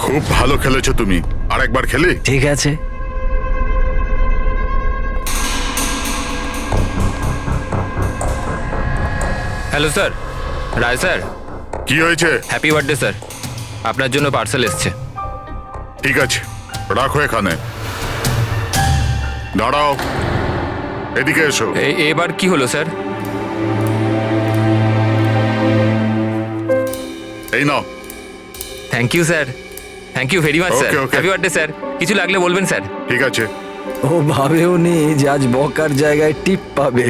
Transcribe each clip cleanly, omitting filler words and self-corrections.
খুব ভালো খেলেছো তুমি, আরেকবার খেলে। ঠিক আছে। হ্যালো স্যার, রায় স্যার। কি হয়েছে? হ্যাপি বার্থডে স্যার, আপনার জন্য পার্সেল এসছে। ঠিক আছে, রাখো এখানে। দাঁড়াও, এদিকে এসো। এবার কি হলো স্যার? এই নাও। Thank you sir, thank you very much sir. Okay, okay. Happy birthday sir, কিছু লাগলে বলবেন স্যার। ঠিক আছে। ও ভাবেও নি যে আজ বকার জায়গায় টিপ পাবে।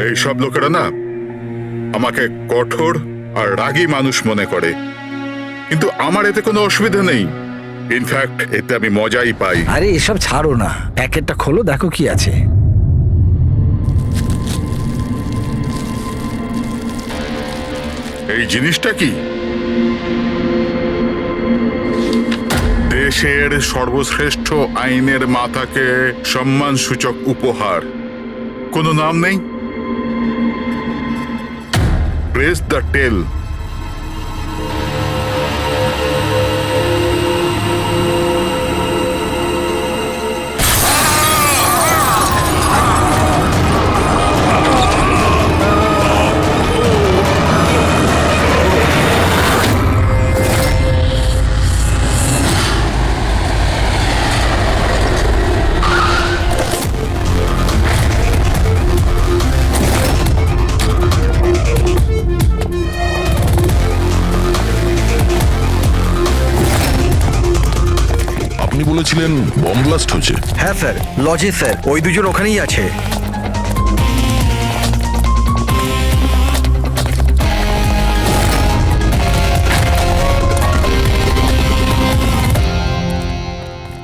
এই সব লোকেরা না আমাকে কঠোর আর রাগী মানুষ মনে করে, কিন্তু আমার এতে কোনো অসুবিধা নেই। ইনফ্যাক্ট এতে আমি মজাই পাই। আরে এসব ছাড়ো না, প্যাকেটটা খোলো, দেখো কি আছে। এই জিনিসটা কি? দেশের সর্বশ্রেষ্ঠ আইনের মাথাকে সম্মানসূচক উপহার। কোনো নাম নেই? প্রেস দ্য টেল। আপনি বলেছিলেন বম ব্লাস্ট হয়েছে। হ্যাঁ স্যার, লজে স্যার, ওই দুজন ওখানেই আছে।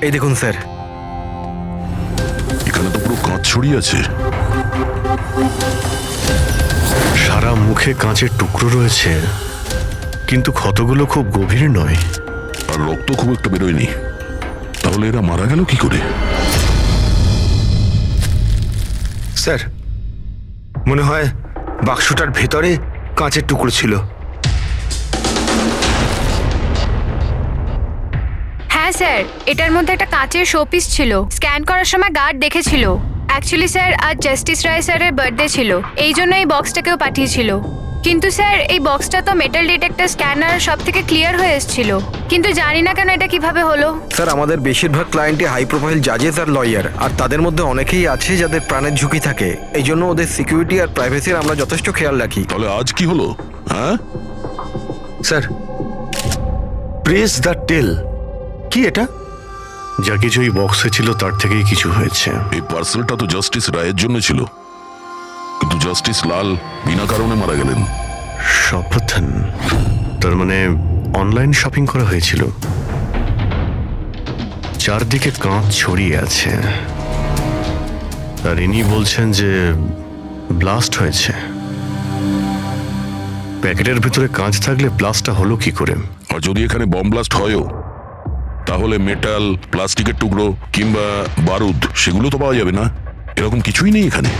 এই দেখুন স্যার। এখানে তো পুরো কাঁচ ছড়িয়ে আছে। সারা মুখে কাঁচের টুকরো রয়েছে, কিন্তু ক্ষতগুলো খুব গভীর নয়। আর রক্ত খুব একটা বেরোয়নি। তাহলে এরা মারা গেল কি করে? স্যার, মনে হয় বাক্সটার ভেতরে কাঁচের টুকরো ছিল। হ্যাঁ স্যার, এটার মধ্যে একটা কাঁচের শোপিস ছিল। স্ক্যান করার সময় গার্ড দেখেছিল। অ্যাকচুয়ালি স্যার, আজ জাস্টিস রায় স্যারের বার্থডে ছিল, এই জন্য এই বক্সটাকেও পাঠিয়েছিল। কিন্তু স্যার, এই বক্সটা তো মেটাল ডিটেক্টর স্ক্যানার সব থেকে ক্লিয়ার হয়ে এসেছিল, কিন্তু জানি না কেন এটা কিভাবে হলো। স্যার, আমাদের বেশিরভাগ ক্লায়েন্টই হাই প্রোফাইল জাজেস আর লয়ার, আর তাদের মধ্যে অনেকেই আছে যাদের প্রাণের ঝুঁকি থাকে। এই জন্য ওদের সিকিউরিটি আর প্রাইভেসির আমরা যথেষ্ট খেয়াল রাখি। তাহলে আজ কি হলো? হ্যাঁ স্যার, প্রেস দ্য টেল কি এটা? যা কিছু এই বক্সে ছিল তার থেকেই কিছু হয়েছে। এই পার্সেলটা তো জাস্টিস রায়ের জন্য ছিল, কিন্তু জাস্টিস লাল বিনা কারণে মারা গেলেন। শপথন, তার মানে অনলাইন শপিং করা হয়েছিল। চারদিকে কাঁচ ছড়িয়ে আছে, আর ইনি বলছেন যে ব্লাস্ট হয়েছে। প্যাকেটের ভিতরে কাঁচ থাকলে ব্লাস্টটা হলো কি করে? আর যদি এখানে বম ব্লাস্ট হয়ও, তাহলে মেটাল, প্লাস্টিকের টুকরো কিংবা বারুদ সেগুলো তো পাওয়া যাবে না। এরকম কিছুই নেই এখানে।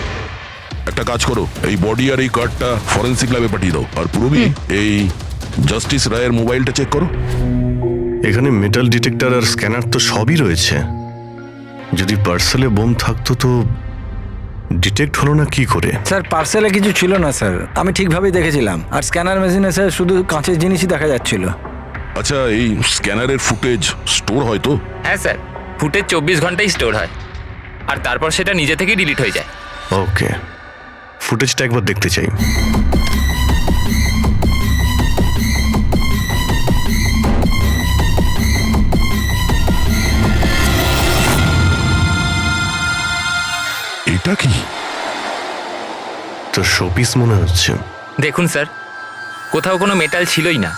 একটা কাজ করো, এই বডি আর এই কার্ডটা ফরেন্সিক ল্যাবে পাঠিয়ে দাও। আর পুরবি, এই জাস্টিস রায়ের মোবাইলটা চেক করো। এখানে মেটাল ডিটেক্টর আর স্ক্যানার তো সবই রয়েছে। যদি পার্সেলে বোম থাকতো তো ডিটেক্ট হলো না কি করে? স্যার, পার্সেলে কিছু ছিল না স্যার, আমি ঠিকভাবেই দেখেছিলাম। আর স্ক্যানার মেশিনে স্যার শুধু কাঁচের জিনিসই দেখা যাচ্ছিল। আচ্ছা, এই স্ক্যানারের ফুটেজ স্টোর হয় তো? হ্যাঁ স্যার, ফুটেজ 24 ঘন্টাই স্টোর হয়, আর তারপর সেটা নিজে থেকেই ডিলিট হয়ে যায়। ওকে, ফুটেজটা একবার দেখতে চাই। এটা কি? তো শোপিস মনে হচ্ছে। দেখুন স্যার, কোথাও কোনো মেটাল ছিলই না,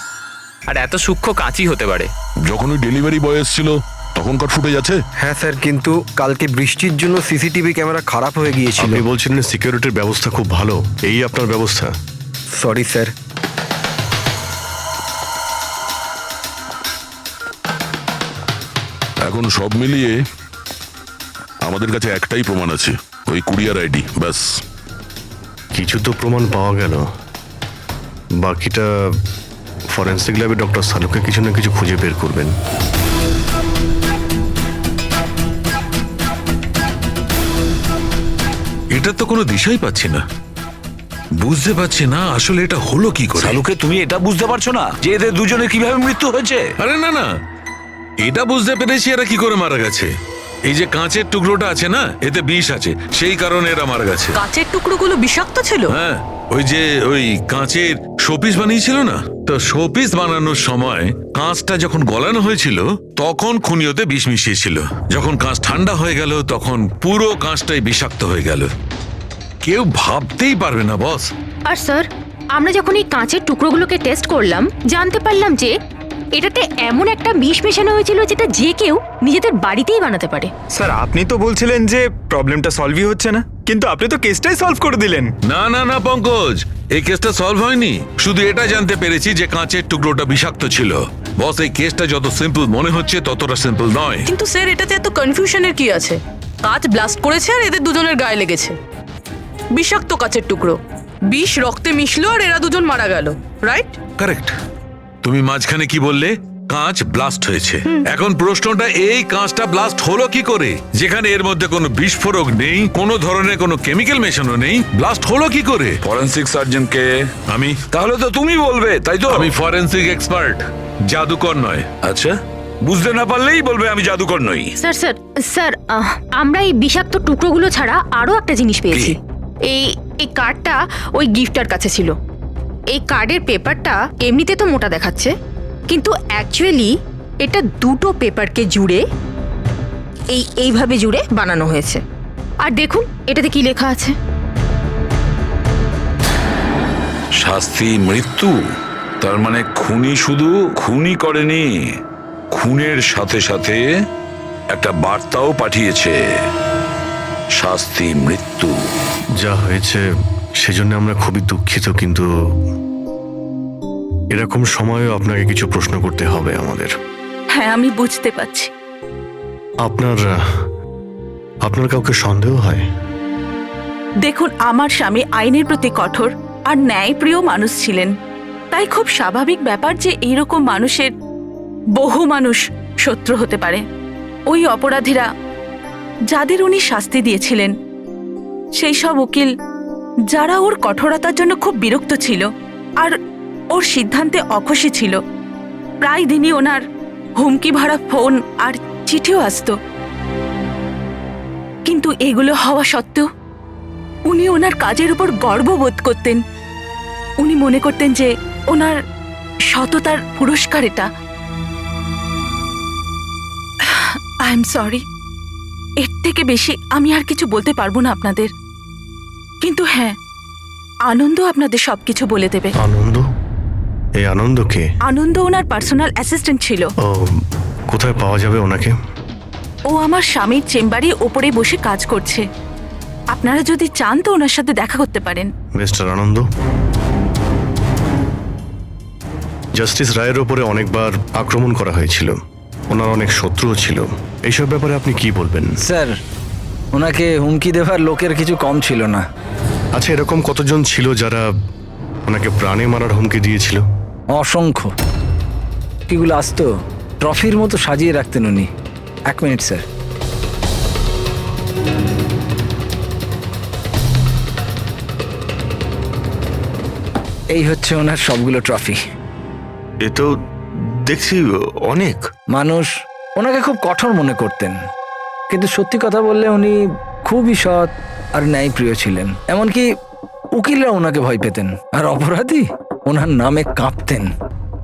আর এত সূক্ষ্ম কাঁচই হতে পারে। যখন ওই ডেলিভারি বয় এসেছিল তখনকার ফুটেজ আছে? হ্যাঁ স্যার, কিন্তু কালকে বৃষ্টির জন্য সিসিটিভি ক্যামেরা খারাপ হয়ে গিয়েছিল। আপনি বলছিলেন সিকিউরিটির ব্যবস্থা খুব ভালো, এই আপনার ব্যবস্থা? Sorry sir. এখন সব মিলিয়ে আমাদের কাছে একটাই প্রমাণ আছে, ওই কুরিয়ার আইডি, ব্যাস। কিছু তো প্রমাণ পাওয়া গেল, বাকিটা ফরেন্সিক ল্যাবে ডক্টর সালুকে কিছু না কিছু খুঁজে বের করবেন। এটা তো কোনো দিশাই পাচ্ছি না, বুঝতে পারছি না আসলে এটা হলো কি করে। শালুকে তুমি এটা বুঝতে পারছো না যে এদের দুজনের কিভাবে মৃত্যু হয়েছে? আরে না না, এটা বুঝতে পেরেছি এরা কি করে মারা গেছে। এই যে কাঁচের টুকরোটা আছে না, এতে বিষ আছে, সেই কারণে এরা মারা গেছে। কাঁচের টুকরোগুলো বিষাক্ত ছিল? হ্যাঁ, ওই কাঁচের শোপিস বানিয়েছিল না, তো শোপিস বানানোর সময় কাঁচটা যখন গলানো হয়েছিল তখন খুনিওতে বিষ মিশিয়েছিল। যখন কাঁচ ঠান্ডা হয়ে গেল তখন পুরো কাঁচটাই বিষাক্ত হয়ে গেল। কেউ ভাবতেই পারবে না বস। আর স্যার, আমরা যখন এই কাঁচের টুকরোগুলোকে টেস্ট করলাম জানতে পারলাম যে এটাতে এমন একটা বিষ মেশানো হয়েছিল যেটা যে কেউ নিজেদের বাড়িতেই বানাতে পারে। স্যার আপনি তো বলছিলেন যে প্রবলেমটা সলভই হচ্ছে না, কিন্তু আপনি তো কেসটাই সলভ করে দিলেন। না না না পঙ্কজ, এই কেসটা সলভ হয়নি। শুধু এটা জানতে পেরেছি যে কাঁচের টুকরোটা বিষাক্ত ছিল। বস, এই কেসটা যত সিম্পল মনে হচ্ছে ততটা সিম্পল নয়। কিন্তু স্যার এটাতে এত কনফিউশনের কি আছে? কাঁচ ব্লাস্ট করেছে আর এদের দুজনের গায়ে লেগেছে। বিষাক্ত কাঁচের টুকরো, বিষ রক্তে মিশলো আর এরা দুজন মারা গেল, রাইট? কারেক্ট। তুমি মাঝখানে কি বললে? কাঁচ ব্লাস্ট হয়েছে। এখন প্রশ্নটা, এই কাঁচটা ব্লাস্ট হলো কি করে? যেখানে এর মধ্যে কোনো বিস্ফোরক নেই, কোনো ধরনের কোনো কেমিক্যাল মেশানো নেই, ব্লাস্ট হলো কি করে? ফরেন্সিক সার্জনকে আমি? তাহলে তো তুমি বলবে, তাই তো? আমি ফরেন্সিক এক্সপার্ট, জাদুকর নয়। আচ্ছা, বুঝতে না পারলেই বলবে আমি জাদুকর নই। স্যার স্যার স্যার, আমরা এই বিষাক্ত টুকরোগুলো ছাড়া আরো একটা জিনিস পেয়েছি। এই এই কার্ডটা ওই গিফটার কাছে ছিল। এই কার্ডের পেপারটা এমনিতে তো মোটা দেখাচ্ছে, কিন্তু অ্যাকচুয়ালি এটা দুটো পেপারকে জুড়ে এইভাবে জুড়ে বানানো হয়েছে। আর দেখুন এটাতে কি লেখা আছে। শাস্তি মৃত্যু, তার মানে খুনি শুধু খুনই করেনি, খুনের সাথে সাথে একটা বার্তাও পাঠিয়েছে, শাস্তি মৃত্যু। যা হয়েছে সেজন্য আমরা খুবই দুঃখিত, কিন্তু এরকম সময়েও আপনাকে কিছু প্রশ্ন করতে হবে আমাদের। হ্যাঁ, আমি বুঝতে পারছি। আপনার কাউকে সন্দেহ হয়? দেখুন, আমার স্বামী আইনের প্রতি কঠোর আর ন্যায়প্রিয় মানুষ ছিলেন, তাই খুব স্বাভাবিক ব্যাপার যে এইরকম মানুষের বহু মানুষ শত্রু হতে পারে। ওই অপরাধীরা যাদের উনি শাস্তি দিয়েছিলেন, সেই সব উকিল যারা ওর কঠোরতার জন্য খুব বিরক্ত ছিল আর ওর সিদ্ধান্তে অখুশি ছিল, প্রায় দিনই ওনার হুমকি ভরা ফোন আর চিঠিও আসতো। কিন্তু এগুলো হওয়া সত্ত্বেও উনি ওনার কাজের উপর গর্ববোধ করতেন। উনি মনে করতেন যে ওনার সততার পুরস্কার এটা। আই এম সরি, এর থেকে বেশি আমি আর কিছু বলতে পারবো না আপনাদের। কিন্তু হ্যাঁ, আনন্দ আপনাদের সবকিছু বলে দেবে। আনন্দ? এই আনন্দ কে? আনন্দ ওনার পার্সোনাল অ্যাসিস্ট্যান্ট ছিল। ও, কোথায় পাওয়া যাবে ওনাকে? ও আমার স্বামীর চেম্বারে ওপরে বসে কাজ করছে। আপনারা যদি চান তো ওনার সাথে দেখা করতে পারেন। মিস্টার আনন্দ, জাস্টিস রায়ের ওপরে অনেকবার আক্রমণ করা হয়েছিল, ওনার অনেক শত্রুও ছিল। এইসব ব্যাপারে আপনি কি বলবেন? স্যার, ওনাকে হুমকি দেওয়ার লোকের কিছু কম ছিল না। আচ্ছা, এরকম কতজন ছিল যারা ওনাকে প্রাণে মারার হুমকি দিয়েছিল? অসংখ্য। কিগুলো আসতো ট্রফির মতো সাজিয়ে রাখতেন উনি। 1 মিনিট স্যার। এই হচ্ছে ওনার সবগুলো ট্রফি। এ তো দেখছি অনেক। মানুষ ওনাকে খুব কঠোর মনে করতেন, কিন্তু সত্যি কথা বললে উনি খুবই সৎ আর ন্যায়প্রিয় ছিলেন। এমনকি উকিলরা ওনাকে ভয় পেতেন, আর অপরাধী ওনার নামে কাঁপতেন।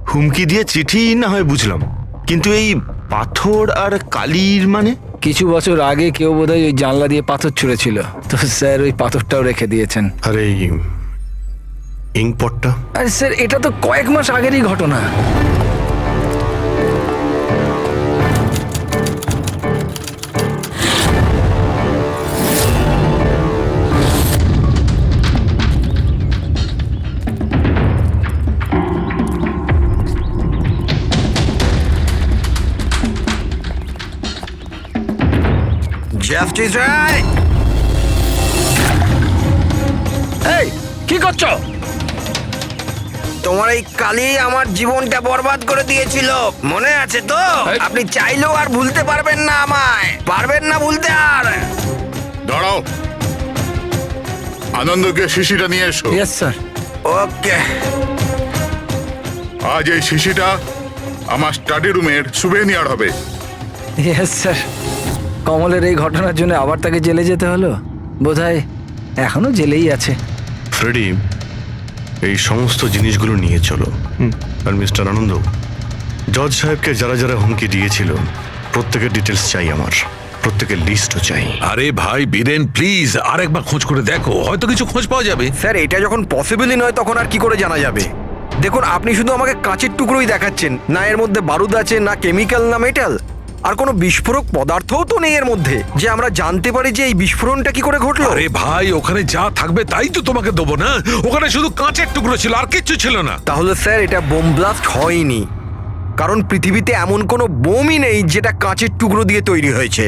হুমকি দিয়ে চিঠি না হয় বুঝলাম, কিন্তু এই পাথর আর কালির মানে? কিছু বছর আগে কেউ বোধহয় ওই জানলা দিয়ে পাথর ছুঁড়েছিল, তো স্যার ওই পাথরটাও রেখে দিয়েছেন। আর এই ইঙ্কপটটা? আরে স্যার, এটা তো কয়েক মাস আগেরই ঘটনা। জাস্টিস রায়! এই কি করছো? তোমার এই কালি আমার জীবনটা বরবাদ করে দিয়েছিল, মনে আছে তো? আপনি চাইলেও আর ভুলতে পারবেন না আমায়, পারবেন না ভুলতে আর। দাঁড়াও, আনন্দকে শিশিটা নিয়ে এসো। Yes sir. ওকে। আজ এই শিশিটা আমার স্টাডি রুমের সুভেনিয়ার হবে। Yes sir. কমলের এই ঘটনার জন্য আবার তাকে জেলে যেতে হলো, বোধহয় এখনো জেলেই আছে। ফ্রেডি, এই সমস্ত জিনিসগুলো নিয়ে চলো। আর মিস্টার আনন্দ, জজ সাহেবকে যারা যারা হুমকি দিয়েছিল প্রত্যেকের ডিটেলস চাই আমার, প্রত্যেকের লিস্টও চাই। আরে ভাই বীরেন, প্লিজ আরেকবার খোঁজ করে দেখো, হয়তো কিছু খোঁজ পাওয়া যাবে। স্যার, এটা যখন পসিবলই নয় তখন আর কি করে জানা যাবে? দেখুন, আপনি শুধু আমাকে কাঁচের টুকরোই দেখাচ্ছেন, না এর মধ্যে বারুদ আছে, না কেমিক্যাল, না মেটাল, আর কোনো বিস্ফোরক পদার্থও তো নেই এর মধ্যে, যে আমরা জানতে পারি যে এই বিস্ফোরণটা কি করে ঘটলো। আরে ভাই, ওখানে যা থাকবে তাই তো তোমাকে দেবো না? ওখানে শুধু কাঁচের টুকরো ছিল, আর কিচ্ছু ছিল না। তাহলে স্যার এটা বোম ব্লাস্ট হয়নি, কারণ পৃথিবীতে এমন কোনো বোমই নেই যেটা কাঁচের টুকরো দিয়ে তৈরি হয়েছে।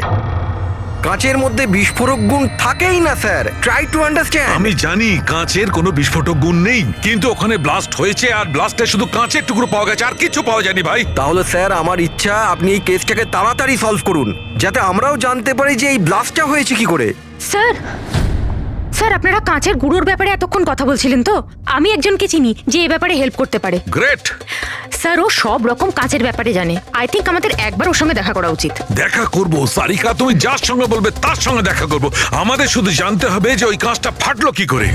কাঁচের মধ্যে বিস্ফোরক গুণ থাকেই না স্যার, ট্রাই টু আন্ডারস্ট্যান্ড। আমি জানি কাঁচের কোনো বিস্ফোটক গুণ নেই, কিন্তু ওখানে ব্লাস্ট হয়েছে আর ব্লাস্টে শুধু কাঁচের টুকরো পাওয়া গেছে, আর কিছু পাওয়া যায়নি ভাই। তাহলে স্যার আমার ইচ্ছা আপনি এই কেসটাকে তাড়াতাড়ি সলভ করুন, যাতে আমরাও জানতে পারি যে এই ব্লাস্টটা হয়েছে কি করে। স্যার, স্যার আপনারা কাঁচের গুঁড়োর ব্যাপারে এতক্ষণ কথা বলছিলেন তো? আমি একজনকে চিনি যে এ ব্যাপারে হেল্প করতে পারে। গ্রেট। স্যার, ও সব রকম কাঁচের ব্যাপারে জানে। আই থিঙ্ক আমাদের একবার ওর সঙ্গে দেখা করা উচিত। দেখা করবো সারিকা, তুমি যার সঙ্গে বলবে তার সঙ্গে দেখা করবো। আমাদের শুধু জানতে হবে যে ওই কাঁচটা ফাটলো কি করে।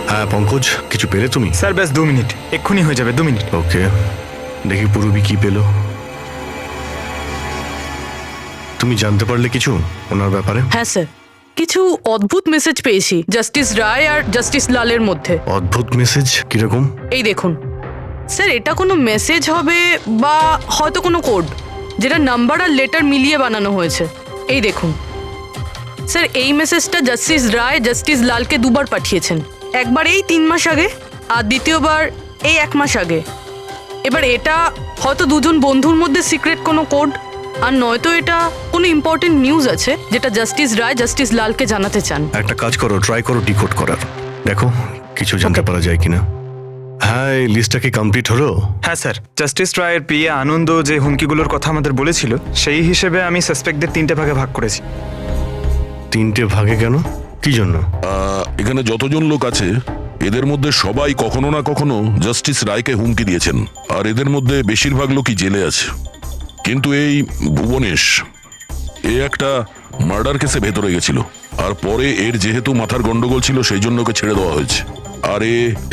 হ্যাঁ পঙ্কজ, কিছু পেলে তুমি? স্যার ব্যাস 2 মিনিট, এক্ষুনি হয়ে যাবে, 2 মিনিট। ওকে, দেখি পূর্বী কি পেলো। তুমি জানতে পারলে কিছু ওনার ব্যাপারে? হ্যাঁ স্যার, কিছু অদ্ভুত মেসেজ পেয়েছি জাস্টিস রায় আর জাস্টিস লালের মধ্যে। অদ্ভুত মেসেজ কিরকম? এই দেখুন স্যার, এটা কোনো মেসেজ হবে বা হয়তো কোনো কোড, যেটা নাম্বার আর লেটার মিলিয়ে বানানো হয়েছে। এই দেখুন স্যার, এই মেসেজটা জাস্টিস রায় জাস্টিস লালকে 2 বার পাঠিয়েছেন। একবার এই 3 মাস আগে, আর দ্বিতীয়বার এই 1 মাস আগে। এবার এটা হয়তো দুজন বন্ধুর মধ্যে সিক্রেট কোনো কোড, আর নয়তো এটা কোনো ইম্পর্টেন্ট নিউজ আছে যেটা জাস্টিস রায় জাস্টিস লালকে জানাতে চান। একটা কাজ করো, ট্রাই করো ডিকোড করার, দেখো কিছু জানতে পারা যায় কিনা। হ্যাঁ, এই লিস্টটা কি কমপ্লিট হলো? হ্যাঁ স্যার, জাস্টিস রায়ের পিএ আনন্দ যে হুমকিগুলোর কথা আমাদের বলেছিল, সেই হিসেবে আমি সাসপেক্টদের 3টে ভাগে ভাগ করেছি। 3টে ভাগে কেন, কি জন্য? এখানে যতজন লোক আছে এদের মধ্যে সবাই কখনো না কখনো জাস্টিস রায়কে হুমকি দিয়েছেন, আর এদের মধ্যে বেশিরভাগ লোকই জেলে আছে। কিন্তু এই ভুবনেশ, এ একটা মার্ডার কেসে ভেতরে গেছিল, আর পরে এর যেহেতু মাথার গন্ডগোল ছিল সেই জন্য ওকে ছেড়ে দেওয়া হয়েছে। আর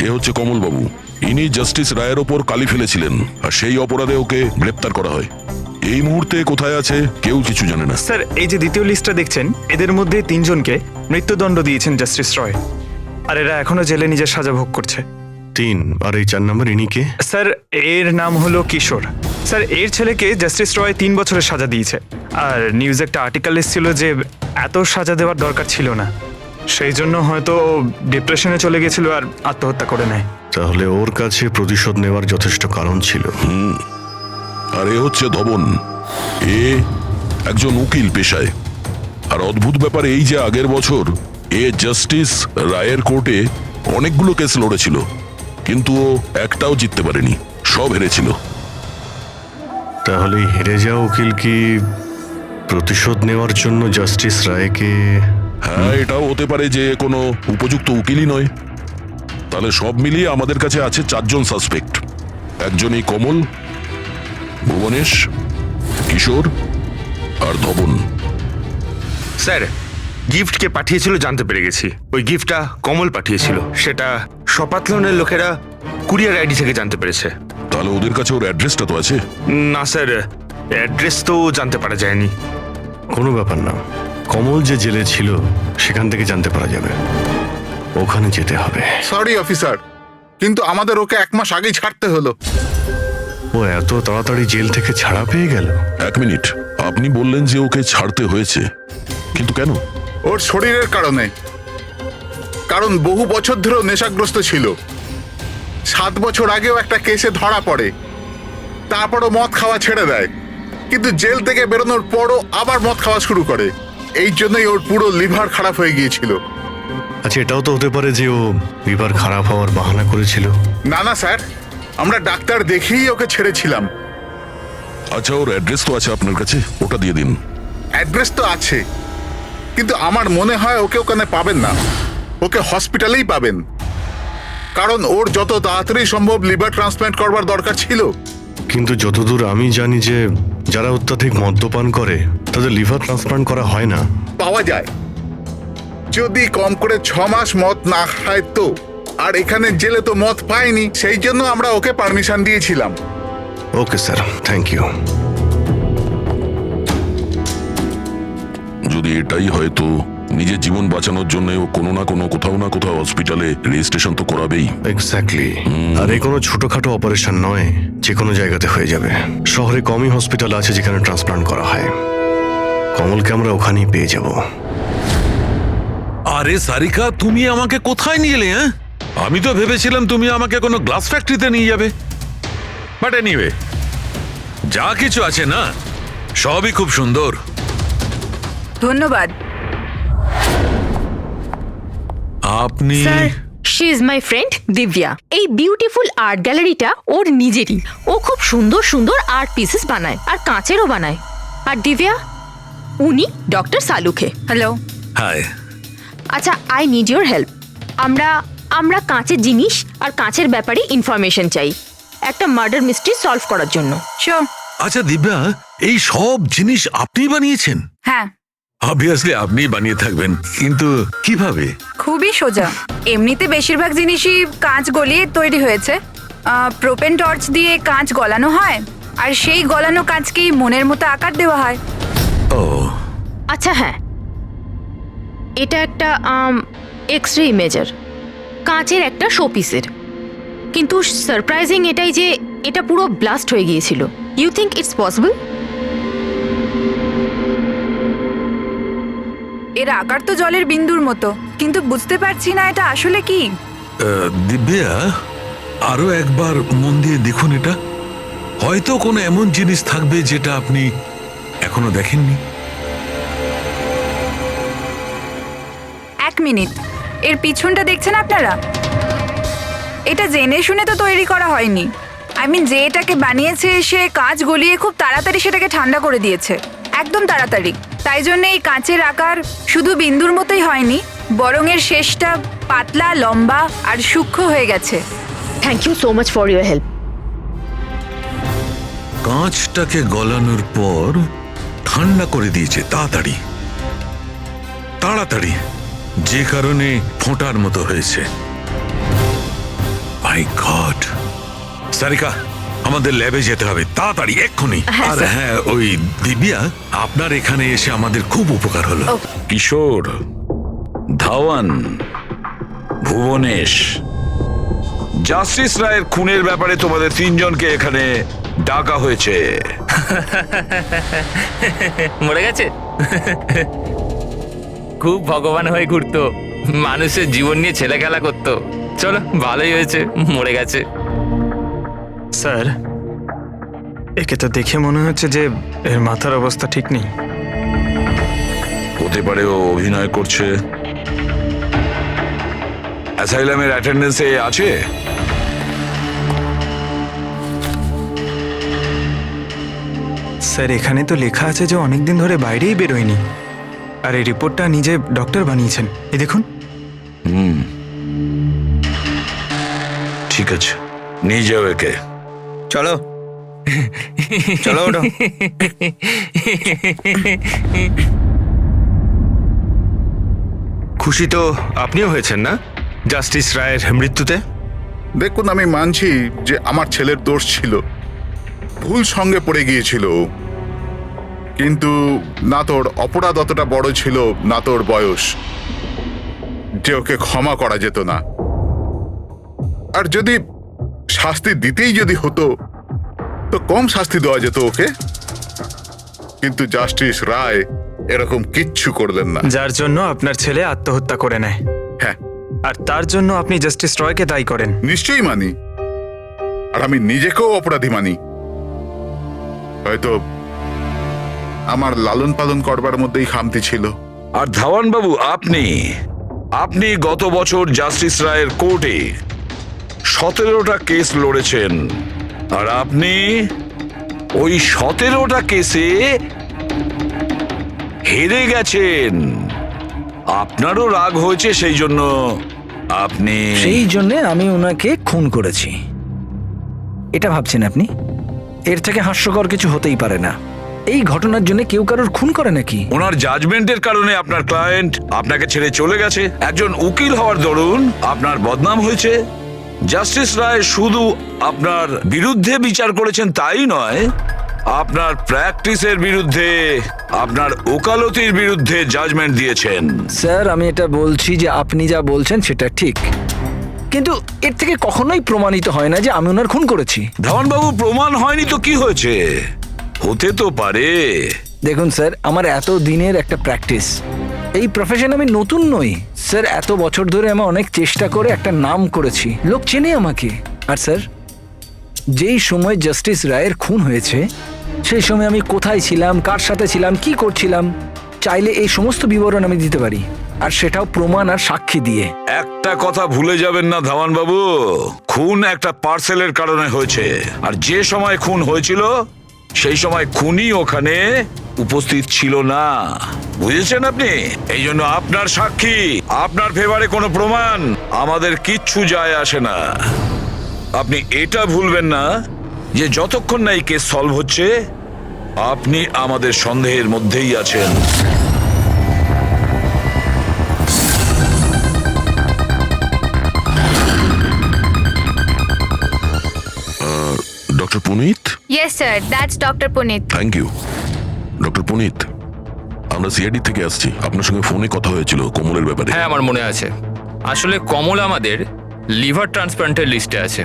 এ হচ্ছে কমলবাবু, ইনি জাস্টিস রায়ের ওপর কালি ফেলেছিলেন, আর সেই অপরাধে ওকে গ্রেপ্তার করা হয়। এই মুহূর্তে কোথায় আছে কেউ কিছু জানে না। স্যার, এই যে দ্বিতীয় লিস্টটা দেখছেন, এদের মধ্যে 3 জনকে মৃত্যুদণ্ড দিয়েছেন জাস্টিস রয়, আর এরা এখনো জেলে নিজের সাজা ভোগ করছে। 3, আর এই 4 নম্বর ইনি কে? স্যার, এর নাম হলো কিশোর। স্যার, এর ছেলেকে জাস্টিস রয় 3 বছরের সাজা দিয়েছে, আর নিউজে একটা আর্টিকেল এসেছিল যে এত সাজা দেওয়ার দরকার ছিল না, সেই জন্য হয়তো ডিপ্রেশনে চলে গেছিল আর আত্মহত্যা করে নেয়। তাহলে ওর কাছে প্রতিশোধ নেওয়ার যথেষ্ট কারণ ছিল। আর এ হচ্ছে ধবন, এ একজন উকিল পেশায়। আর অদ্ভুত ব্যাপার এই যে আগের বছর এ জাস্টিস রায়ের কোর্টে অনেকগুলো কেস লড়েছিল, কিন্তু ও একটাও জিততে পারেনি, সব হেরেছিল। তাহলে হেরে যাওয়া উকিল কি প্রতিশোধ নেওয়ার জন্য জাস্টিস রায়কে? হ্যাঁ, এটাও হতে পারে যে কোনো উপযুক্ত উকিলই নয়। তাহলে সব মিলিয়ে আমাদের কাছে আছে 4 জন সাসপেক্ট। একজনই কমল, ভুবনেশ, কিশোর আর ধবন। স্যার, গিফট কে পাঠিয়েছিল জানতে পেরে গেছি। ওই গিফটটা কমল পাঠিয়েছিল, সেটা সপাতলনের লোকেরা কুরিয়ার আইডি থেকে জানতে পেরেছে। তাহলে ওদের কাছে ওর অ্যাড্রেসটা তো আছে? না স্যার, অ্যাড্রেস তো জানতে পারা যায়নি। কোনো ব্যাপার না, কমল যে জেলে ছিল সেখান থেকে জানতে পারা যাবে, ওখানে যেতে হবে। সরি অফিসার, কিন্তু আমাদের ওকে 1 মাস আগেই ছাড়তে হলো। ও এত তাড়াতাড়ি জেল থেকে ছাড়া পেয়ে গেল? 1 মিনিট, আপনি বললেন যে ওকে ছাড়তে হয়েছে, কিন্তু কেন? ওর শরীরের কারণে। কারণ বহু বছর ধরেও নেশাগ্রস্ত ছিল। 7 বছর আগেও একটা কেসে ধরা পড়ে, তারপরও মদ খাওয়া ছেড়ে দেয়। কিন্তু জেল থেকে বেরোনোর পরও আবার মদ খাওয়া শুরু করে। এই জন্যই ওর পুরো লিভার খারাপ হয়ে গিয়েছিল। আচ্ছা, এটাও তো হতে পারে যে ও লিভার খারাপ হওয়ার বাহানা করেছিল। না না স্যার, আমরা ডাক্তার দেখেই ওকে ছেড়েছিলাম। আচ্ছা, ওর অ্যাড্রেস তো আছে আপনার কাছে, ওটা দিয়ে দিন। অ্যাড্রেস তো আছে, কিন্তু আমার মনে হয় ওকে ওখানে পাবেন না, ওকে হসপিটালেই পাবেন। কারণ ওর যত তাড়াতাড়ি সম্ভব লিভার ট্রান্সপ্ল্যান্ট করবার দরকার ছিল। কিন্তু যতদূর আমি জানি যে যারা অত্যাধিক মদ্যপান করে তাদের লিভার ট্রান্সপ্লান্ট করা হয় না। পাওয়া যায়, যদি কম করে 6 মাস মদ না খায় তো। আর এখানে জেলে তো মদ পায়নি, সেই জন্য আমরা ওকে পারমিশন দিয়েছিলাম। Okay sir, thank you. যদি এটাই হয় তো নিজের জীবন বাঁচানোর জন্য ও কোনো না কোনো কোথাও না কোথাও হসপিটালে রেজিস্ট্রেশন তো করাবেই। এক্স্যাক্টলি। আর এই কোনো ছোটখাটো অপারেশন নয়, যে কোনো জায়গাতে হয়ে যাবে। শহরে কমই হসপিটাল আছে যেখানে ট্রান্সপ্লান্ট করা হয়। কমলকে আমরা ওখানেই পেয়ে যাব। আরে সারিকা, তুমি আমাকে কোথায় নিয়ে এলে? হ্যাঁ, আমি তো ভেবেছিলাম তুমি আমাকে কোনো গ্লাস ফ্যাক্টরিতে নিয়ে যাবে। বাট এনিওয়ে, যা কিছু আছে না, সবই খুব সুন্দর। ধন্যবাদ। আপনি sir, she is my friend Divya. এই বিউটিফুল আর্ট গ্যালারিটা ওর নিজেরই। ও খুব সুন্দর সুন্দর আর্ট পিসেস বানায়, আর কাঁচেরও বানায়। আর দিব্যা, উনি ডক্টর সালুখে। হ্যালো। হাই। আচ্ছা, আই নিড ইউর হেল্প। আমরা কাঁচের জিনিস আর কাঁচের ব্যাপারে ইনফরমেশন চাই একটা মার্ডার মিস্ট্রি সলভ করার জন্য। শিওর। আচ্ছা দিব্যা, এই সব জিনিস আপনি বানিয়েছেন? হ্যাঁ, অবভিয়াসলি আপনি বানিয়ে থাকবেন, কিন্তু কিভাবে? খুবই সোজা। এমনিতে বেশিরভাগ জিনিসই কাঁচ গলিয়ে তৈরি হয়েছে। প্রোপেন টর্চ দিয়ে কাঁচ গলানো হয়, আর সেই গলানো কাঁচকেই মনের মতো আকার দেওয়া হয়। ও আচ্ছা, হ্যাঁ, এটা একটা এক্স রে ইমেজার, কাঁচের একটা শোপিসের। কিন্তু সারপ্রাইজিং এটাই যে এটা পুরো ব্লাস্ট হয়ে গিয়েছিল। You think it's possible? এর আকার তো জলের বিন্দুর মতো, কিন্তু বুঝতে পারছি না এটা আসলে কি। দিব্যা, আরো একবার মন দিয়ে দেখুন এটা। হয়তো কোনো এমন জিনিস থাকবে যেটা আপনি এখনো দেখেননি। 1 মিনিট, এর পিছনটা দেখছেন আপনারা? এটা জেনে শুনে তো তৈরি করা হয়নি। আই মিন, যে এটাকে বানিয়েছে সে কাঁচ গলিয়ে খুব তাড়াতাড়ি সেটাকে ঠান্ডা করে দিয়েছে, একদম তাড়াতাড়ি। তাই জন্য এই কাঁচের আকার শুধু বিন্দুর মতোই হয়নি, বরং এর শেষটা পাতলা, লম্বা আর সূক্ষ্ম হয়ে গেছে। Thank you so much for your help. কাঁচটাকে গলানোর পর ঠান্ডা করে দিয়েছে তাড়াতাড়ি তাড়াতাড়ি, যে কারণে ফোঁটার মতো হয়েছে। মাই গড! সারিকা, আমাদের ল্যাবে যেতে হবে তাড়াতাড়ি, এক্ষুনি। আর হ্যাঁ, ওই দিব্যা, আপনার এখানে এসে আমাদের খুব উপকার হলো। কিশোর, ধাওয়ান, ভুবনেশ, জাস্টিস রায়ের খুনের ব্যাপারে তোমাদের 3 জনকে এখানে ডাকা হয়েছে। মরে গেছে? খুব ভগবান হয়ে ঘুরতো, মানুষের জীবন নিয়ে ছেলে খেলা করতো। চলো, ভালোই হয়েছে মরে গেছে। স্যার, একে তো দেখে মনে হচ্ছে যে এর মাথার অবস্থা ঠিক নেই। হতে পারে ও অভিনয় করছে। অ্যাসাইলামের অ্যাটেন্ডেন্সে আছে? স্যার, এখানে তো লেখা আছে যে অনেকদিন ধরে বাইরেই বেরোয়নি, আর এই রিপোর্টটা নিজে ডক্টর বানিয়েছেন। এই দেখুন। ঠিক আছে, নিয়ে যাও একে। চলো চলো, ওঠো। খুশি তো আপনিও হয়েছেন না জাস্টিস রায়ের মৃত্যুতে? দেখুন, আমি মানছি যে আমার ছেলের দোষ ছিল, ভুল সঙ্গে পড়ে গিয়েছিল, কিন্তু না তোর অপরাধ অতটা বড় ছিল, না তোর বয়স, যে ওকে ক্ষমা করা যেত না। আর যদি শাস্তি দিতেই যদি হতো তো কম শাস্তি দেওয়া যেত ওকে, কিন্তু জাস্টিস রায় এরকম কিচ্ছু করলেন না। যার জন্য আপনার ছেলে আত্মহত্যা করে নেয়। হ্যাঁ, আর তার জন্য আপনি জাস্টিস রয়কে দায়ী করেন। নিশ্চয়ই মানি, আর আমি নিজেকেও অপরাধী মানি। হয়তো আমার লালন পালন করবার মধ্যেই খামতি ছিল। আর ধাওয়ান বাবু, আপনি আপনি গত বছর জাস্টিস রায়ের কোর্টে 17টা কেস লড়েছেন, আর আপনি ওই 17টা কেসে হেরে গেছেন। আপনারও রাগ হয়েছে, সেই জন্য আপনি সেই জন্যে আমি ওনাকে খুন করেছি, এটা ভাবছেন আপনি? এর থেকে হাস্যকর কিছু হতেই পারে না। এই ঘটনার জন্য কেউ কারোর খুন করে নাকি? ওনার জাজমেন্টের কারণে আপনার ক্লায়েন্ট আপনাকে ছেড়ে চলে গেছে। একজন উকিল হওয়ার দরুন আপনার বদনাম হয়েছে। জাস্টিস রায় শুধু আপনার বিরুদ্ধে বিচার করেছেন তাই নয়, আপনার প্র্যাকটিসের বিরুদ্ধে, আপনার ওকালতির বিরুদ্ধে জাজমেন্ট দিয়েছেন। স্যার, আমি এটা বলছি যে আপনি যা বলছেন সেটা ঠিক, কিন্তু এর থেকে কখনোই প্রমাণিত হয় না যে আমি ওনার খুন করেছি। ধাওয়ানবাবু, প্রমাণ হয়নি তো কি হয়েছে? হতে তো পারে। দেখুন স্যার, আমার এত দিনের একটা প্র্যাকটিস, এই প্রফেশন আমি নতুন নই স্যার। এত বছর ধরে আমি অনেক চেষ্টা করে একটা নাম করেছি, লোক চেনে আমাকে। আর স্যার, যেই সময় জাস্টিস রায়ের খুন হয়েছে সেই সময় আমি কোথায় ছিলাম, কার সাথে ছিলাম, কি করছিলাম, চাইলে এই সমস্ত বিবরণ আমি দিতে পারি, আর সেটাও প্রমাণ আর সাক্ষী দিয়ে। একটা কথা ভুলে যাবেন না ধাওয়ানবাবু, খুন একটা পার্সেলের কারণে হয়েছে, আর যে সময় খুন হয়েছিল সেই সময় খুনি ওখানে উপস্থিত ছিল না, বুঝেছেন আপনি? এই জন্য আপনার সাক্ষী, আপনার ফেভারে কোনো প্রমাণ আমাদের কিচ্ছু যায় আসে না। আপনি এটা ভুলবেন না যে যতক্ষণ না এই কেস সলভ হচ্ছে আপনি আমাদের সন্দেহের মধ্যেই আছেন। Doctor Punit. Yes sir, that's doctor Punit. Thank you. Doctor Punit, আমরা সিআইডি থেকে আসছি, আপনার সঙ্গে ফোনে কথা হয়েছিল কমলের ব্যাপারে। হ্যাঁ, আমার মনে আছে। আসলে কমল আমাদের লিভার ট্রান্সপ্লান্টের লিস্টে আছে,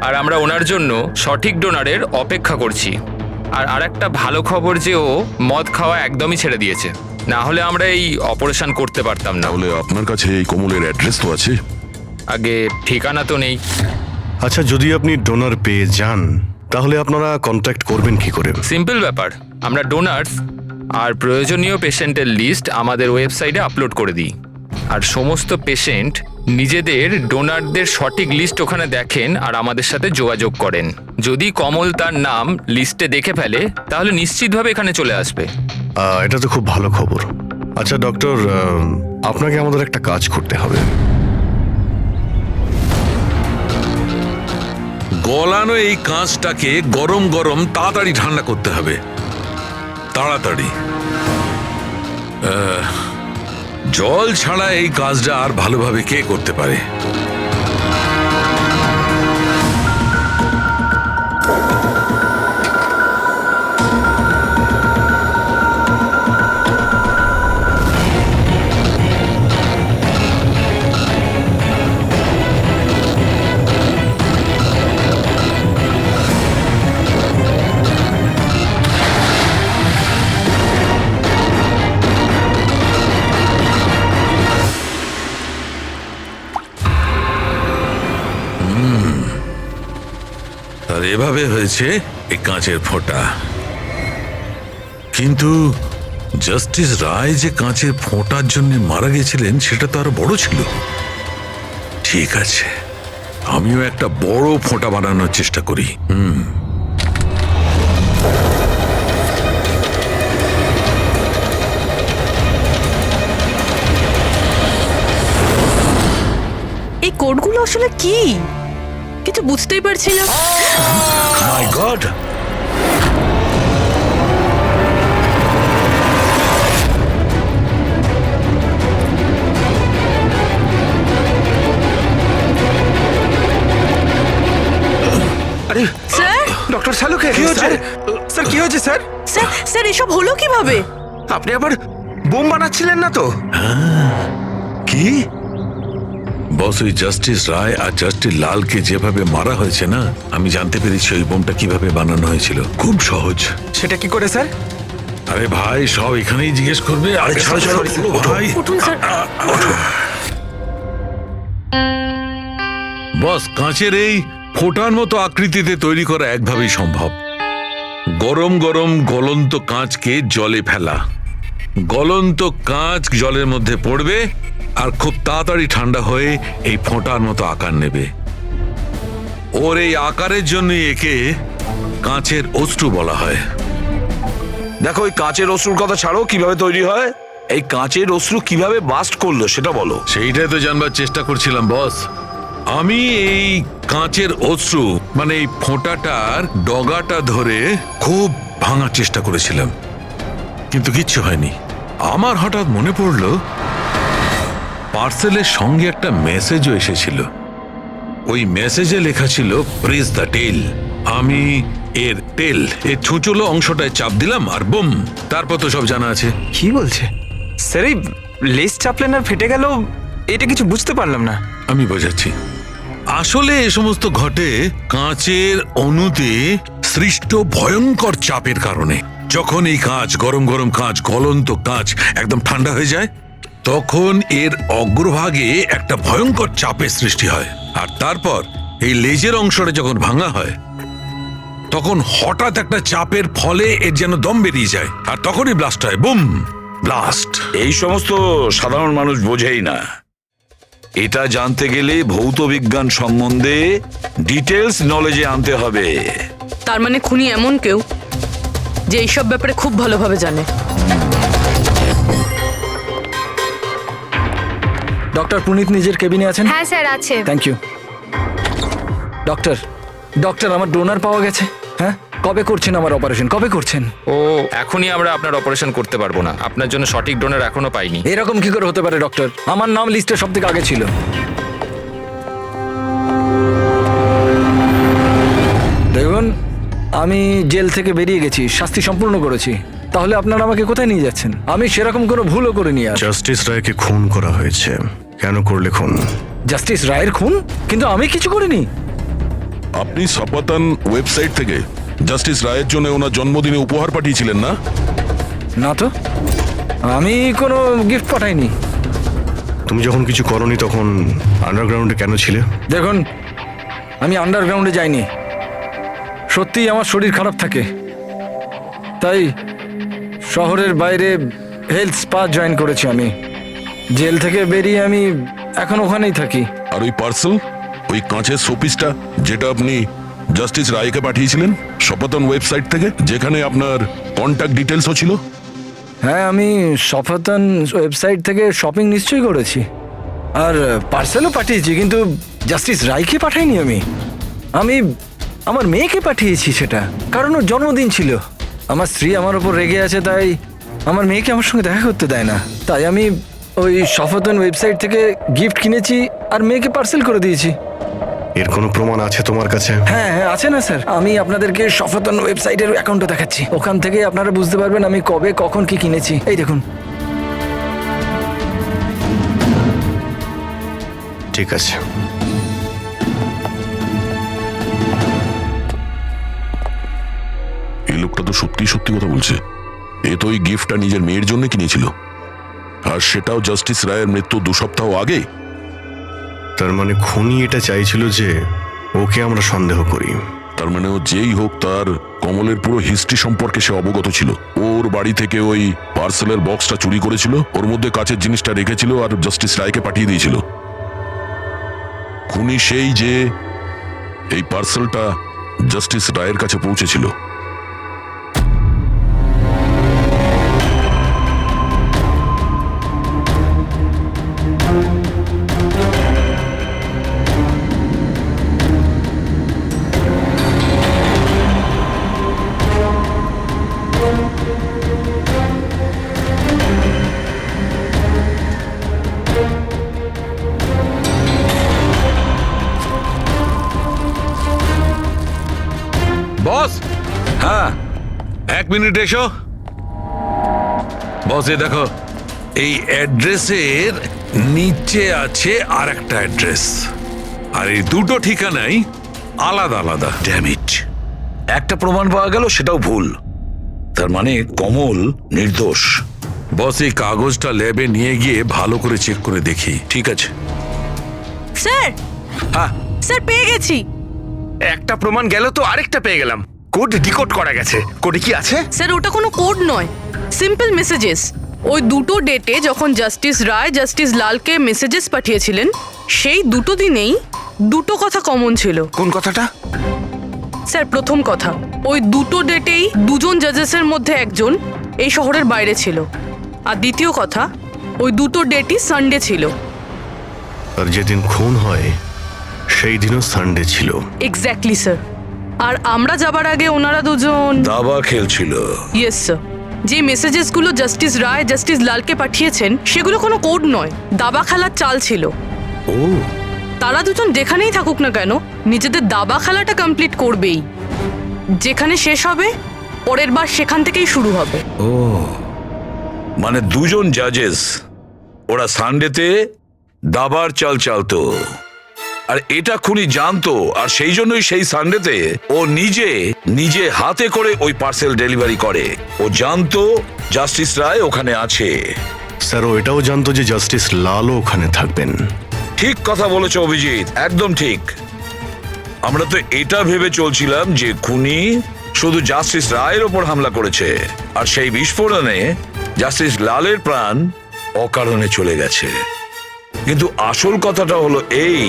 আর আমরা ওনার জন্য সঠিক ডোনারের অপেক্ষা করছি। আর আরেকটা ভালো খবর যে ও মদ খাওয়া একদমই ছেড়ে দিয়েছে, না হলে আমরা এই অপারেশন করতে পারতাম না। তাহলে আপনার কাছে এই কমলের অ্যাড্রেস তো আছে? আগে ঠিকানা তো নেই। আচ্ছা, যদি আপনি ডোনার পেয়ে যান তাহলে আপনারা কন্ট্যাক্ট করবেন কি করে? সিম্পল ব্যাপার, আমরা ডোনার্স আর প্রয়োজনীয় পেশেন্টের লিস্ট আমাদের ওয়েবসাইটে আপলোড করে দিই, আর সমস্ত পেশেন্ট নিজেদের ডোনারদের সঠিক লিস্ট ওখানে দেখেন আর আমাদের সাথে যোগাযোগ করেন। যদি কমল তার নাম লিস্টে দেখে ফেলে তাহলে নিশ্চিতভাবে এখানে চলে আসবে। এটা তো খুব ভালো খবর। আচ্ছা ডক্টর, আপনাকে আমাদের একটা কাজ করতে হবে। গলানো এই কাঁচটাকে গরম গরম তাড়াতাড়ি ঠান্ডা করতে হবে, তাড়াতাড়ি। জল ছাড়া এই কাজটা আর ভালোভাবে কে করতে পারে? আর এভাবে হয়েছে এই কাঁচের ফোঁটা। কিন্তু জাস্টিস রায় যে কাঁচের ফোঁটার জন্য মারা গেছিলেন সেটা তো আরো বড় ছিল। ঠিক আছে, আমিও একটা বড় ফোঁটা বানানোর চেষ্টা করি। এই কোডগুলো আসলে কি কিছু বুঝতেই পারছি না। মাই গড! আরে স্যার, ডক্টর শালুকে কি হয়েছে? স্যার কি হয়েছে স্যার? স্যার স্যার এসব হলো কিভাবে? আপনি আবার বোম বানাচ্ছিলেন না তো? কি বস, ওই জাস্টিস রায় আর জাস্টিস লালকে যেভাবে মারা হয়েছে না, আমি জানতে পেরেছি ওই বোমটা কিভাবে বানানো হয়েছিল। খুব সহজ। সেটা কি করে স্যার? আরে ভাই, সব এখানেই জিজ্ঞেস করবে। আরে ছাড়ো ছাড়ো ভাই। উঠুন স্যার। বস, কাঁচের এই ফোঁটার মতো আকৃতিতে তৈরি করা একভাবেই সম্ভব। গরম গরম গলন্ত কাঁচকে জলে ফেলা। গলন্ত কাঁচ জলের মধ্যে পড়বে আর খুব তাড়াতাড়ি ঠান্ডা হয়ে এই ফোঁটার মতো আকার নেবে। ওর এই আকারের জন্যই একে কাঁচের অশ্রু বলা হয়। দেখো, ওই কাঁচের অশ্রুর কথা ছাড়ো, কিভাবে তৈরি হয়, এই কাঁচের অশ্রু কিভাবে বাস্ট করলো সেটা বলো। সেইটাই তো জানবার চেষ্টা করছিলাম বস। আমি এই কাঁচের অশ্রু মানে এই ফোঁটাটার ডগাটা ধরে খুব ভাঙার চেষ্টা করেছিলাম, কিন্তু কিচ্ছু হয়নি। আমার হঠাৎ মনে পড়লো পার্সেলের সঙ্গে একটা মেসেজও এসেছিল। ওই মেসেজে লেখা ছিল প্রেস দ্য টেল। আমি এর টেল এর ছুঁচলো অংশটায় চাপ দিলাম আর বুম, তারপর তো সব জানা আছে। কি বলছে স্যার? এই লেস চাপলেন আর ফেটে গেল, এটা কিছু বুঝতে পারলাম না। আমি বোঝাচ্ছি। আসলে এ সমস্ত ঘটে কাঁচের অণুতে সৃষ্ট ভয়ঙ্কর চাপের কারণে। যখন এই কাঁচ, গরম গরম কাঁচ, গলন্ত কাঁচ একদম ঠান্ডা হয়ে যায়, তখন এর অগ্রভাগে একটা ভয়ঙ্কর চাপের সৃষ্টি হয়। আর তারপর এই লেজের অংশটা যখন ভাঙা হয়, তখন হঠাৎ একটা চাপের ফলে এর যেন দম বেরিয়ে যায়, আর তখনই ব্লাস্ট হয়। Broom, blast. এই সমস্ত সাধারণ মানুষ বোঝেই না। এটা জানতে গেলে ভৌত বিজ্ঞান সম্বন্ধে ডিটেলস নলেজে আনতে হবে। তার মানে খুনি এমন কেউ যে এইসব ব্যাপারে খুব ভালোভাবে জানে। ডক্টর পুনিত নিজের কেবিনে আছেন? হ্যাঁ স্যার, আছে। Thank you. ডক্টর, ডক্টর, আমার ডোনার পাওয়া গেছে। হ্যাঁ, কবে করছেন আমার অপারেশন? কবে করছেন? ও এখনই আমরা আপনার অপারেশন করতে পারবো না, আপনার জন্য সঠিক ডোনার এখনো পাইনি। এরকম কি করে হতে পারে ডক্টর? আমার নাম লিস্টে সব থেকে আগে ছিল। দেখুন, আমি জেল থেকে বেরিয়ে গেছি, শাস্তি সম্পূর্ণ করেছি। তাহলে আপনারা আমাকে কোথায় নিয়ে যাচ্ছেন? আমি সেরকম কোনো ভুলও করিনি। আর জাস্টিস রায়কে খুন করা হয়েছে। কেন করলে খুন? জাস্টিস রায়ের খুন? কিন্তু আমি কিছু করিনি। আপনি সপাতন ওয়েবসাইট থেকে জাস্টিস রায়ের জন্য ওনার জন্মদিনে উপহার পাঠিয়েছিলেন না? না তো, আমি কোনো গিফট পাঠাইনি। তুমি যখন কিছু করনি তখন আন্ডারগ্রাউন্ডে কেন ছিলে? দেখুন, আমি আন্ডারগ্রাউন্ডে যাইনি। সত্যিই আমার শরীর খারাপ থাকে, তাই শহরের বাইরে হেলথ স্পা জয়েন করেছি আমি। জেল থেকে বেরিয়ে আমি এখন ওখানেই থাকি। আর ওই পার্সেল, ওই কাঁচের শোপিসটা যেটা আপনি জাস্টিস রায়কে পাঠিয়েছিলেন সপাতন ওয়েবসাইট থেকে, যেখানে আপনার কন্ট্যাক্ট ডিটেলসও ছিল? হ্যাঁ, আমি সফাতন ওয়েবসাইট থেকে শপিং নিশ্চয়ই করেছি, আর পার্সেলও পাঠিয়েছি, কিন্তু জাস্টিস রায়কে পাঠাইনি। আমি আমার মেয়েকে পাঠিয়েছি সেটা, কারণ ওর জন্মদিন ছিল। আমার স্ত্রী আমার ওপর রেগে আছে, তাই আমার মেয়েকে আমার সঙ্গে দেখা করতে দেয় না। তাই আমি ওই সফাতন ওয়েবসাইট থেকে গিফট কিনেছি আর মেয়েকে পার্সেল করে দিয়েছি। এর কোনো প্রমাণ আছে তোমার কাছে? হ্যাঁ হ্যাঁ, আছে না স্যার। আমি আপনাদেরকে সফাতন ওয়েবসাইটের অ্যাকাউন্টটা দেখাচ্ছি, ওখান থেকে আপনারা বুঝতে পারবেন আমি কবে কখন কি কিনেছি। এই দেখুন। ঠিক আছে। এই লোকটা তো সত্যি সত্যি কথা বলছে। এ তো ওই গিফটটা নিজের মেয়ের জন্য কিনেছিল, আর সেটাও জাস্টিস রায়ের মৃত্যু 2 সপ্তাহ আগে। তার মানে খুনি এটা চাইছিল যে ওকে আমরা সন্দেহ করি। তার মানে ও যেই হোক, তার কমলের পুরো হিস্ট্রি সম্পর্কে সে অবগত ছিল। ওর বাড়ি থেকে ওই পার্সেলের বক্সটা চুরি করেছিল, ওর মধ্যে কাচের জিনিসটা রেখেছিল আর জাস্টিস রায়কে পাঠিয়ে দিয়েছিল। খুনি সেই যে এই পার্সেলটা জাস্টিস রায়ের কাছে পৌঁছেছিল। বস, হ্যাঁ, 1 মিনিট এসো। বস, এ দেখো, এই অ্যাড্রেসের নিচে আছে আর একটা অ্যাড্রেস, আর এই দুটো ঠিকানাই আলাদা আলাদা। ড্যামিট, একটা প্রমাণ পাওয়া গেল, সেটাও ভুল। তার মানে কমল নির্দোষ। বস, এই কাগজটা ল্যাবে নিয়ে গিয়ে ভালো করে চেক করে দেখি। ঠিক আছে। স্যার, হ্যাঁ, স্যার পেয়ে গেছি। একটা প্রমাণ গেল তো আরেকটা পেয়ে গেলাম। কোড ডিকোড করা গেছে। কোডে কি আছে? স্যার ওটা কোনো কোড নয়, সিম্পল মেসেজেস। ওই দুটো ডেটে যখন জাস্টিস রায় জাস্টিস লালকে মেসেজেস পাঠিয়েছিলেন, সেই দুটো দিনেই দুটো কথা কমন ছিল। কোন কথাটা? স্যার প্রথম কথা, ওই দুটো ডেটেই দুজন জাজেসের মধ্যে একজন এই শহরের বাইরে ছিল। আর দ্বিতীয় কথা, ওই দুটো ডেটই সানডে ছিল। আর যেদিন খুন হয় সেই দিনও সানডে ছিল। Exactly sir. আর আমরা যাবার আগে ওনারা দুজন দাবা খেলছিল। Yes sir. যে মেসেজেসগুলো জাস্টিস রায় জাস্টিস লালকে পাঠিয়েছেন সেগুলো কোনো কোড নয়, দাবা খেলার চাল ছিল। ও, তারা দুজন যেখানেই থাকুক না কেন নিজেদের দাবা খেলাটা কমপ্লিট করবেই। যেখানে শেষ হবে পরের বার সেখান থেকেই শুরু হবে। মানে দুজন জাজেস, ওরা সানডেতে দাবার চাল চালতো, আর এটা খুনি জানতো, আর সেই জন্যই সেই সানডেতে ও নিজে হাতে করে ওই পার্সেল ডেলিভারি করে। ও জানতো জাস্টিস রায় ওখানে আছে। স্যার ও এটাও জানতো যে জাস্টিস লালও ওখানে থাকবেন। ঠিক কথা বলেছ অভিজিৎ, একদম ঠিক। আমরা তো এটা ভেবে চলছিলাম যে খুনি শুধু জাস্টিস রায়ের ওপর হামলা করেছে, আর সেই বিস্ফোরণে জাস্টিস লালের প্রাণ অকারণে চলে গেছে। কিন্তু আসল কথাটা হলো এই,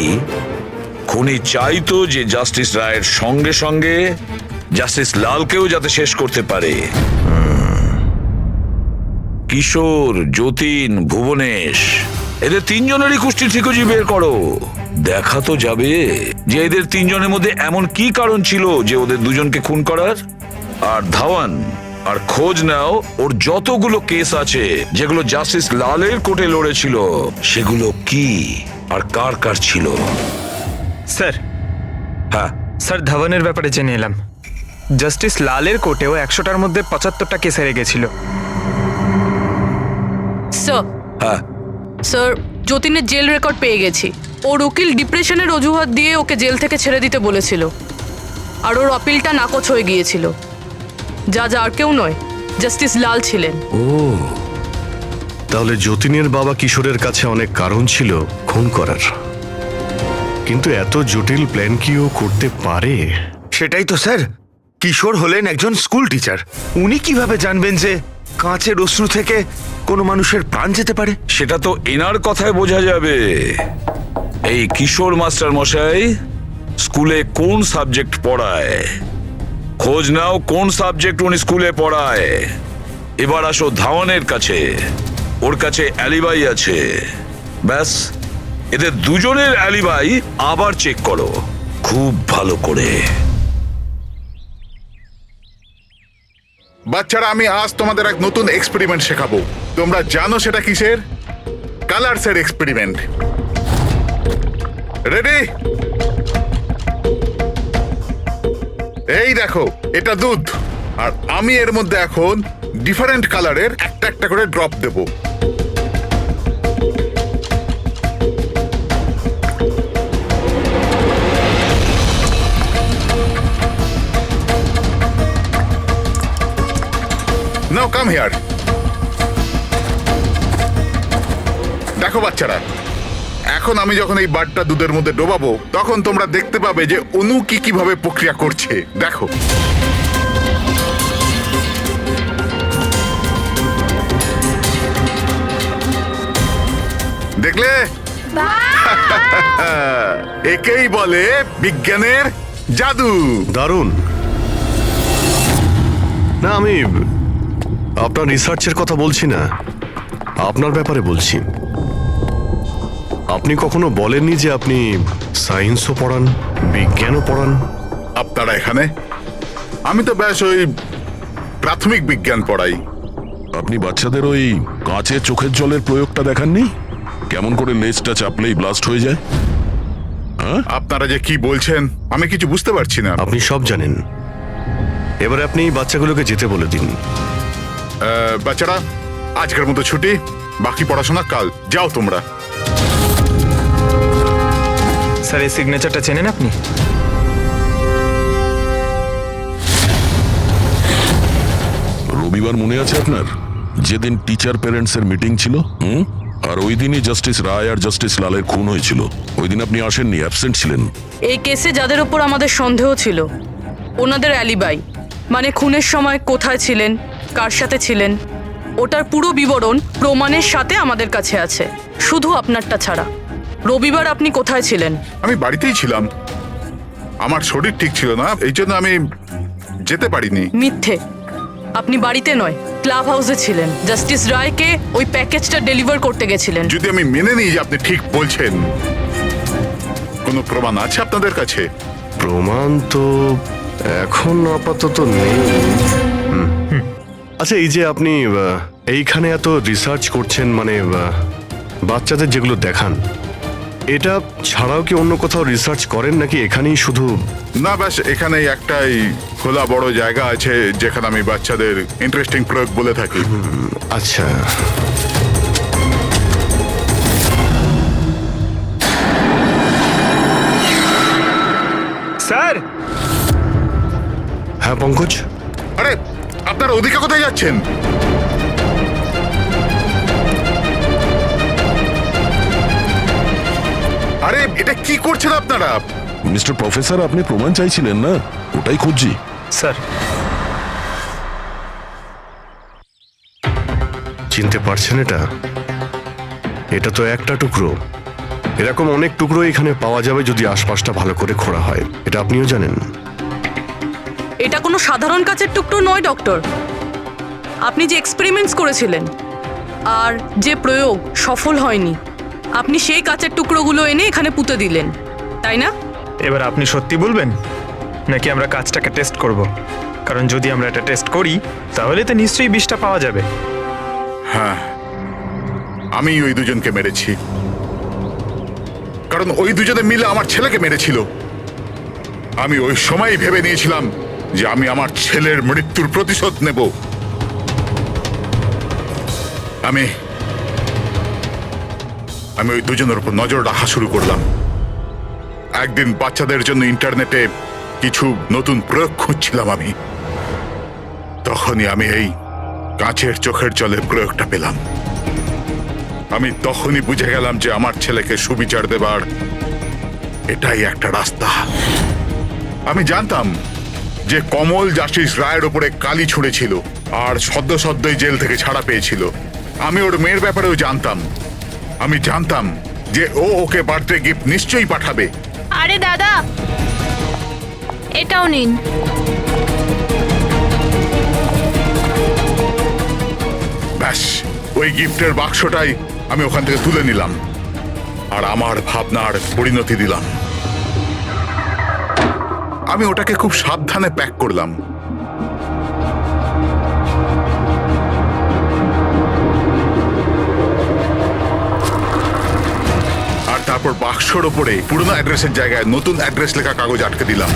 খুনি চাইতো যে জাস্টিস রায়ের সঙ্গে সঙ্গে জাস্টিস লালকেও যাতে শেষ করতে পারে। কিশোর, যতীন, ভুবনেশ, এদের তিনজনেরই কুষ্টি ঠিকজি বের করো। দেখা তো যাবে যে এদের তিনজনের মধ্যে এমন কি কারণ ছিল যে ওদের দুজনকে খুন করার। আর ধাওয়ান আর খোঁজ নাও ওর যতগুলো কেস আছে যেগুলো জাস্টিস লালের কোর্টে লড়েছিল, সেগুলো কি আর কার কার ছিল। স্যার, হ্যাঁ স্যার ধাওয়ানের ব্যাপারে জেনে এলাম। জাস্টিস লালের কোর্টেও 100টার মধ্যে 75টা কেস হেরে গেছিল। স্যার, হ্যাঁ স্যার যতীনের জেল রেকর্ড পেয়ে গেছি। ওর উকিল ডিপ্রেশনের অজুহাত দিয়ে ওকে জেল থেকে ছেড়ে দিতে বলেছিল, আর ওর আপিলটা নাকচ হয়ে গিয়েছিল। যা আর কেউ নয়, জাস্টিস লাল ছিলেন। তাহলে যতীনের বাবা কিশোরের কাছে অনেক কারণ ছিল খুন করার, কিন্তু এত জটিল প্ল্যান কি ও করতে পারে? সেটাই তো স্যার। কিশোর হলেন একজন স্কুল টিচার, উনি কিভাবে জানবেন যে কাঁচের অশ্রু থেকে কোনো মানুষের প্রাণ যেতে পারে? সেটা তো এনার কথায় বোঝা যাবে। এই কিশোর মাস্টার মশাই স্কুলে কোন সাবজেক্ট পড়ায়, খোঁজ নাও কোন সাবজেক্ট উনি স্কুলে পড়ায়। এবার আসো ধাওয়ানের কাছে, ওর কাছে অ্যালিবাই আছে। ব্যাস, এদের দুজনের অ্যালিবাই আবার চেক করো খুব ভালো করে। বাচ্চারা, আমি আজ তোমাদের এক নতুন এক্সপেরিমেন্ট শেখাবো। তোমরা জানো সেটা কিসের? কালারসের এক্সপেরিমেন্ট। রেডি? এই দেখো, এটা দুধ, আর আমি এর মধ্যে এখন ডিফারেন্ট কালারের একটা একটা করে drop Dev. Now come here. দেখো বাচ্চারা, এখন আমি যখন এই বারটা দুধের মধ্যে ডোবাবো, তখন তোমরা দেখতে পাবে যে অনু কিভাবে প্রক্রিয়া করছে। দেখো, দেখলে? একেই বলে বিজ্ঞানের জাদু। দারুণ না, আমি আপনার রিসার্চের কথা বলছি না, আপনার ব্যাপারে বলছি। আপনি কখনো বলেননি যে আপনি সায়েন্সও পড়ান, বিজ্ঞানও পড়ান? আপনারা এখানে? আমি তো ব্যাস ওই প্রাথমিক বিজ্ঞান পড়াই। আপনি বাচ্চাদের ওই কাঁচের চোখের জলের প্রয়োগটা দেখাননি? কেমন করে লেজটা চাপলেই ব্লাস্ট হয়ে যায়? আপনারা যে কি বলছেন আমি কিছু বুঝতে পারছি না। আপনি সব জানেন, এবারে আপনি বাচ্চাগুলোকে যেতে বলে দিন। বাচ্চারা, আজকের মতো ছুটি, বাকি পড়াশোনা কাল। যাও তোমরা। স্যার, এই সিগনেচারটা চেনেন আপনি? রবিবার মনে আছে আপনার, যেদিন টিচার প্যারেন্টস এর মিটিং ছিল? আর ওই দিনই জাস্টিস রায় আর জাস্টিস লালের খুন হয়েছিল। ওই দিন আপনি আসেননি, অ্যাবসেন্ট ছিলেন। এই কেসে যাদের উপর আমাদের সন্দেহ ছিল ওনাদের অ্যালিবাই মানে খুনের সময় কোথায় ছিলেন, কার সাথে ছিলেন, ওটার পুরো বিবরণ প্রমাণের সাথে আমাদের কাছে আছে, শুধু আপনারটা ছাড়া। রবিবার আপনি কোথায় ছিলেন? আমি বাড়িতেই ছিলাম, আমার শরীর ঠিক ছিল না, এই জন্য আমি যেতে পারিনি। মিথ্যে। আপনি বাড়িতে নয়, ক্লাব হাউসে ছিলেন। জাস্টিস রায়কে ওই প্যাকেজটা ডেলিভার করতে গেছিলেন। যদি আমি মেনে নিই যে আপনি ঠিক বলছেন, কোনো প্রমাণ আছে আপনাদের কাছে? প্রমাণ তো এখন আপাতত নেই। আচ্ছা, এই যে আপনি এইখানে এত রিসার্চ করছেন, মানে বাচ্চাদের যেগুলো দেখান, এটা ছাড়াও কি অন্য কোথাও রিসার্চ করেন নাকি এখানেই শুধু? না, ব্যাস এখানেই একটাই খোলা বড় জায়গা আছে যেখানে আমি বাচ্চাদের ইন্টারেস্টিং প্রয়োগ বলে থাকি। আচ্ছা, স্যার। হ্যাঁ পঙ্কজ। আরে আপনারা ওদিকে কোথায় যাচ্ছেন? আরে এটা কি করছেন আপনারা? মিস্টার প্রফেসর, আপনি প্রমাণ চাইছিলেন না, ওটাই খুঁজছি। স্যার, চিনতে পারছেন এটা? এটা তো একটা টুকরো। এরকম অনেক টুকরো এখানে পাওয়া যাবে যদি আশপাশটা ভালো করে খোঁড়া হয়, এটা আপনিও জানেন। এটা কোনো সাধারণ কাচের টুকরো নয় ডক্টর। আপনি যে এক্সপেরিমেন্টস করেছিলেন আর যে প্রয়োগ সফল হয়নি, আপনি সেই কাচের টুকরোগুলো এনে এখানে পুঁতে দিলেন, তাই না? এবার আপনি সত্যি বলবেন নাকি আমরা কাজটাকে টেস্ট করব? কারণ যদি আমরা এটা টেস্ট করি তাহলে তো নিশ্চয়ই বিষটা পাওয়া যাবে। হ্যাঁ, আমি ওই দুজনকে মেরেছি, কারণ ওই দুজনে মিলে আমার ছেলেকে মেরেছিল। আমি ওই সময় ভেবে নিয়েছিলাম যে আমি আমার ছেলের মৃত্যুর প্রতিশোধ নেব। আমি ওই দুজনের উপর নজর রাখা শুরু করলাম। একদিন বাচ্চাদের জন্য ইন্টারনেটে কিছু নতুন প্রয়োগ খুঁজছিলাম আমি, তখনই আমি এই কাঁচের চোখের জলের প্রয়োগটা পেলাম। আমি তখনই বুঝে গেলাম যে আমার ছেলেকে সুবিচার দেবার এটাই একটা রাস্তা। আমি জানতাম যে কমল জাস্টিস রায়ের উপরে কালি ছুঁড়েছিল আর সদ্যই জেল থেকে ছাড়া পেয়েছিল। আমি ওর মেয়ের ব্যাপারেও জানতাম। আমি জানতাম যে ও ওকে বার্থডে গিফট নিশ্চয়ই পাঠাবে। আরে দাদা, এটাও নিন। ব্যাস, ওই গিফটের বাক্সটাই আমি ওখান থেকে তুলে নিলাম আর আমার ভাবনার পরিণতি দিলাম। আমি ওটাকে খুব সাবধানে প্যাক করলাম। আর তারপর বাক্সর ওপরে পুরনো অ্যাড্রেসের জায়গায় নতুন অ্যাড্রেস লেখা কাগজ আটকে দিলাম।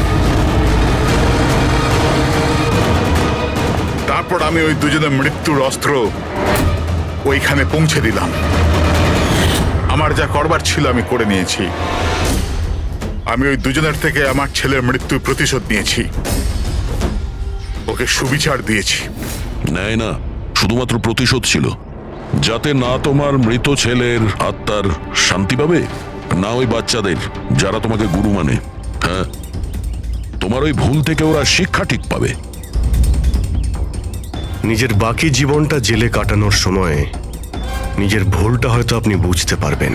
তারপর আমি ওই দুজনের মৃত্যুর অস্ত্র ওইখানে পৌঁছে দিলাম। আমার যা করবার ছিল আমি করে নিয়েছি। আমি ওই দুজনের থেকে আমার ছেলের মৃত্যুর প্রতিশোধ নিয়েছি, ওকে সুবিচার দিয়েছি। নেয় না, শুধুমাত্র প্রতিশোধ ছিল, যাতে না তোমার মৃত ছেলের আত্মার শান্তি পাবে, না ওই বাচ্চাদের যারা তোমাকে গুরু মানে। হ্যাঁ, তোমার ওই ভুল থেকে ওরা শিক্ষা ঠিক পাবে। নিজের বাকি জীবনটা জেলে কাটানোর সময় নিজের ভুলটা হয়তো আপনি বুঝতে পারবেন।